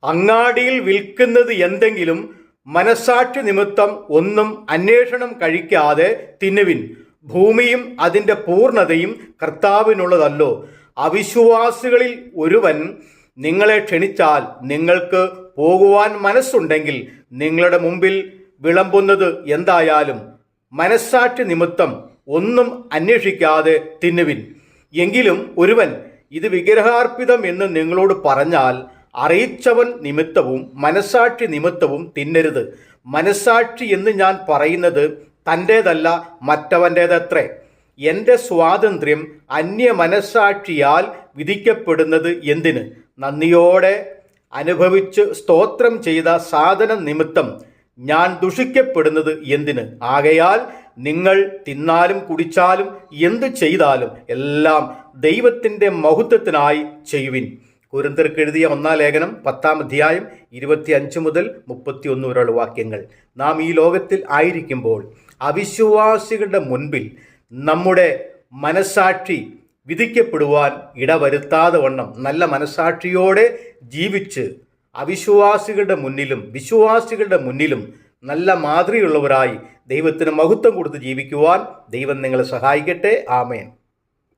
അങ്ങാടിയിൽ വിൽക്കുന്നത് എന്തെങ്കിലും മനസ്സാക്ഷി നിമിത്തം ഒന്നും അന്വേഷണം കഴിക്കാതെ തിന്നുവിൻ. ഭൂമിയും അതിൻ്റെ പൂർണ്ണതയും കർത്താവിനുള്ളതല്ലോ. അവിശ്വാസികളിൽ ഒരുവൻ നിങ്ങളെ ക്ഷണിച്ചാൽ നിങ്ങൾക്ക് പോകുവാൻ മനസ്സുണ്ടെങ്കിൽ നിങ്ങളുടെ മുമ്പിൽ വിളമ്പുന്നത് എന്തായാലും മനസ്സാക്ഷി നിമിത്തം ഒന്നും അന്വേഷിക്കാതെ തിന്നുവിൻ. എങ്കിലും ഒരുവൻ ഇത് വിഗ്രഹാർപ്പിതം എന്ന് നിങ്ങളോട് പറഞ്ഞാൽ അറിയിച്ചവൻ നിമിത്തവും മനസ്സാക്ഷി നിമിത്തവും തിന്നരുത്. മനസ്സാക്ഷി എന്ന് ഞാൻ പറയുന്നത് തൻ്റേതല്ല, മറ്റവൻ്റേതത്രേ. എൻ്റെ സ്വാതന്ത്ര്യം അന്യ മനസ്സാക്ഷിയാൽ വിധിക്കപ്പെടുന്നത് എന്തിന്? നന്ദിയോടെ അനുഭവിച്ച് സ്തോത്രം ചെയ്ത സാധനം നിമിത്തം ഞാൻ ദുഷിക്കപ്പെടുന്നത് എന്തിന്? ആകയാൽ നിങ്ങൾ തിന്നാലും കുടിച്ചാലും എന്തു ചെയ്താലും എല്ലാം ദൈവത്തിൻ്റെ മഹത്വത്തിനായി ചെയ്യുവിൻ. കൊരിന്ത്യർക്ക് എഴുതിയ 1-ാം ലേഖനം 10-ാം അധ്യായം 25 മുതൽ 31 വരെയുള്ള വാക്യങ്ങൾ. നാം ഈ ലോകത്തിൽ ആയിരിക്കുമ്പോൾ അവിശ്വാസികളുടെ മുൻപിൽ നമ്മുടെ മനസ്സാക്ഷി വിധിക്കപ്പെടുവാൻ ഇടവരുത്താതെ വണ്ണം നല്ല മനസ്സാക്ഷിയോടെ ജീവിച്ച് അവിശ്വാസികളുടെ മുന്നിലും വിശ്വാസികളുടെ മുന്നിലും നല്ല മാതൃകയുള്ളവരായി ദൈവത്തിന് മഹത്വം കൊടുത്ത് ജീവിക്കുവാൻ ദൈവം നിങ്ങളെ സഹായിക്കട്ടെ. ആമേൻ.